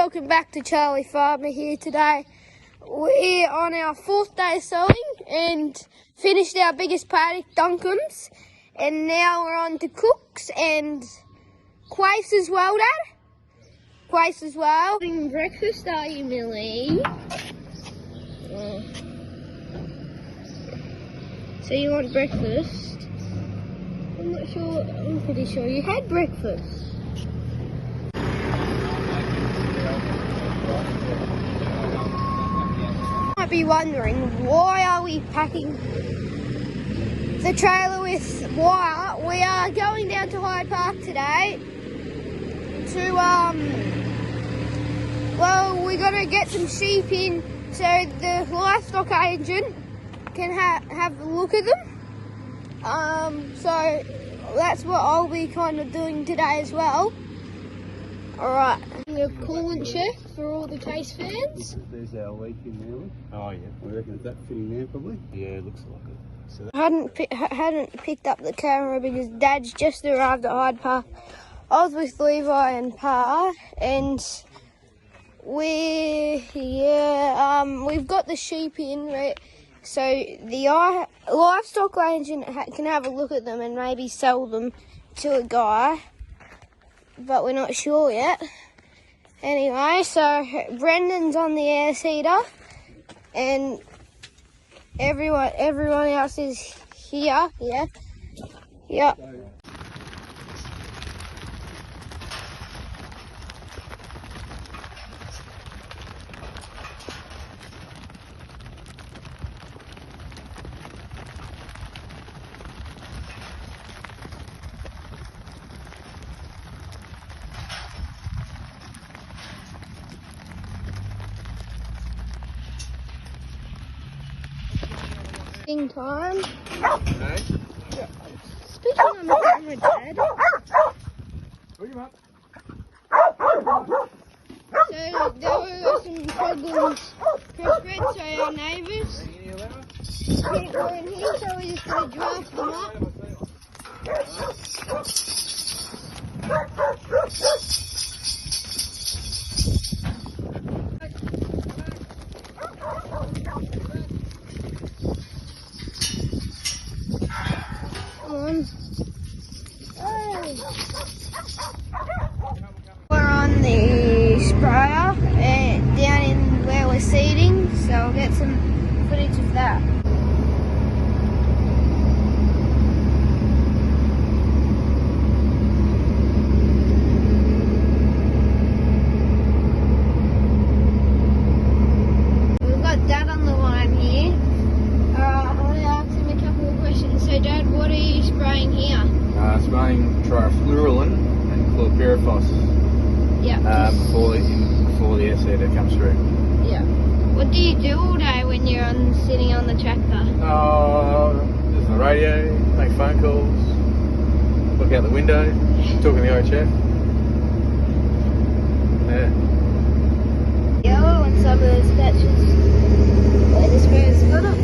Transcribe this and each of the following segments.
welcome back to Charlie Farmer here today. We're on our 4th day of sowing and finished our biggest paddock, Duncombe's, and now we're on to Cooks and Quace as well, Dad? Quace as well. Having breakfast, are you, Millie? So you want breakfast? I'm not sure, I'm pretty sure you had breakfast. Might be wondering, why are we packing the trailer with wire? We are going down to Hyde Park today to well, we're gonna get some sheep in so the livestock agent can have a look at them. So that's what I'll be kind of doing today as well. Alright, a coolant check for all the Case fans. There's our leak in there. Oh yeah, I reckon is that fitting there probably? Yeah, it looks like it. So I hadn't picked up the camera because Dad's just arrived at Hyde Park. I was with Levi and Pa, and we've got the sheep in, right? So the livestock agent can have a look at them and maybe sell them to a guy, but we're not sure yet. Anyway, so Brendan's on the air seeder, and everyone else is here. Yeah, yep. Time. okay. Speaking on the camera, Dad. Bring him up. So there were some problems crossbred, so our neighbours can't go in here, so we're just going to draft them up. We're on the sprayer down in where we're seeding, so I'll get some footage of that. We've got Dad on the line here. I want to ask him a couple of questions. So Dad, what are you spraying here? Spraying trifluralin and chlorpyrifos. Yeah. Before the air seeder comes through. Yeah. What do you do all day when you're sitting on the tractor? Listen to the radio, make phone calls, look out the window, talk in the OHF. Yeah. Yellow and some of those patches where the sprayer's got it.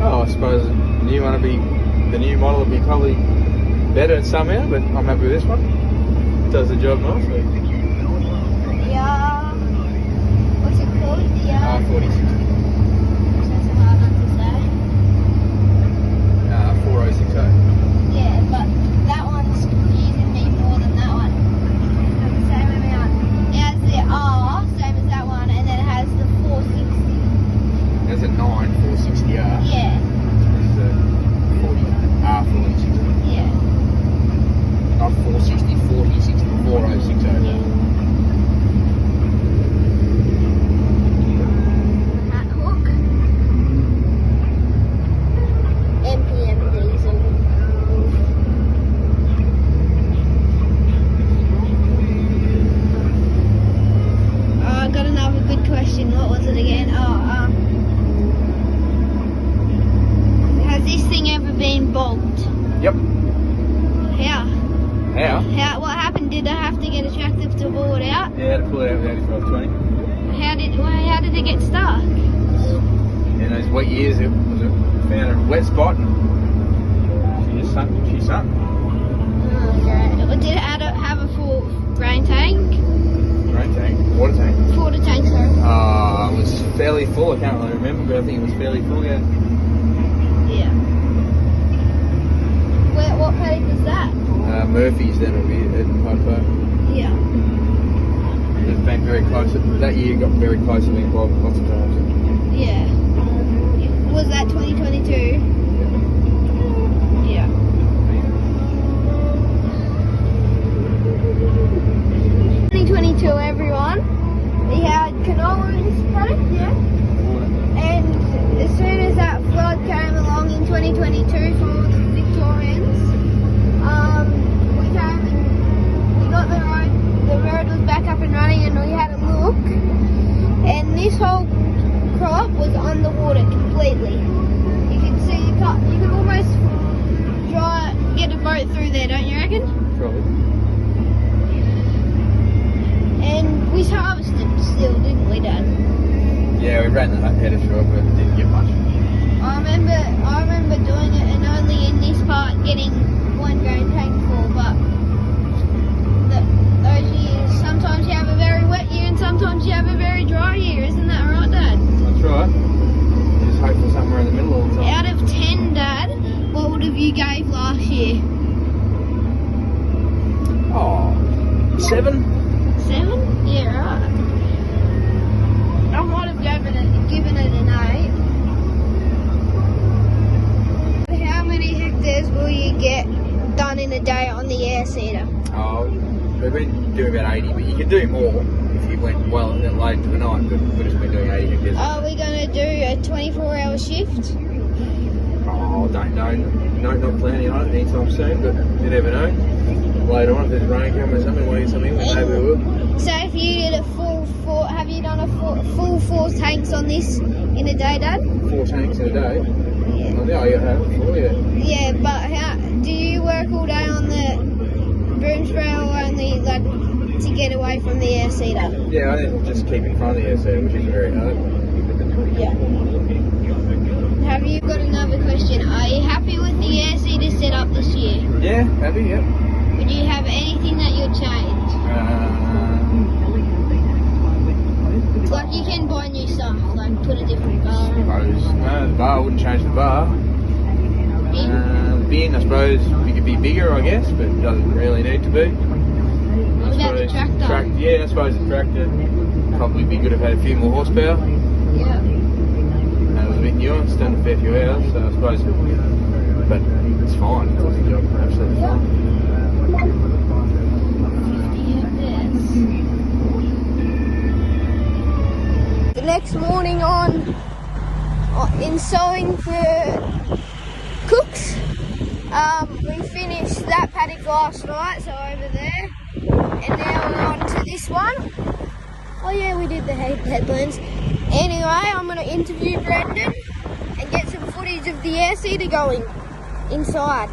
I suppose the new model will be probably better somehow, but I'm happy with this one. It does the job nicely. Yeah. What's it called? Yeah. 4060. That's a hard one to say. 4060. Yeah, but that one's confusing me more than that one. It's the same amount. It has the R, same as that one, and then it has the 460. There's a 460R. Yeah. There's a 4060. Yeah. Not 460, 4060, 4060. Yeah. pull it out with 85-20. How did it get stuck? In those wet years, it found a wet spot and she sunk. Oh, great. Did it have a full grain tank? Grain tank? Water tank? Water tank, sorry. It was fairly full. I can't really remember, but I think it was fairly full, yeah. Yeah. What paddock was that? Murphy's then will be at Piper. Yeah. It's been very close. That year got very close to being involved lots of times. Yeah. Was that 2022? Yeah. 2022, everyone. We had canola in this paddock, yeah. And as soon as that flood came along in 2022 for all the Victorians, we came and we got the road was back up and running, and we had a look, and this whole crop was underwater completely. You can see you can almost get a boat through there, don't you reckon? Probably. And we harvested still, didn't we, Dad? Yeah, we ran the header short, but didn't get much. I remember doing it, and only in this part getting one grain tank full, but those years, sometimes you have a very wet year and sometimes you have a very dry year, isn't that right, Dad? That's right. You just hope for somewhere in the middle all the time. Out of 10, Dad, what would have you gave last year? 7? 7? Yeah, right. I might have given it an 8. How many hectares will you get done in a day on the air seeder? We've been doing about 80, but you can do more if you went well and then late into the night, but we've just been doing 80 hectares. Are we going to do a 24-hour shift? Don't know. No, not planning on it anytime soon, but you never know. Later on, if there's rain coming or something, maybe we will. So if you did a full 4, have you done a full 4 tanks on this in a day, Dad? 4 tanks in a day? Yeah. Oh, yeah, I have 4, yeah. Yeah, but how do you work all day on the boom sprayer or only like to get away from the air seeder? Yeah, I think just keep in front of the air seeder, which is very hard. Yeah. Have you got another question? Are you happy with the air seeder set up this year? Yeah, happy, yeah. Would you have anything that you'd change? Like you can buy new stuff, like put a different bar. The bar, I wouldn't change the bar. The bin, I suppose, it could be bigger, I guess, but it doesn't really need to be. What about the tractor? Yeah, I suppose the tractor probably be good if it had a few more horsepower. Yeah. And it was a bit nuanced, done a fair few hours, so I suppose, but it's fine. It's the job, absolutely fine. 50 hectares. The next morning in Sowing for Cooks, we finished that paddock last night, so over there, and now we're on to this one. Oh yeah, we did the headlands. Anyway, I'm going to interview Brendan and get some footage of the air seeder going inside.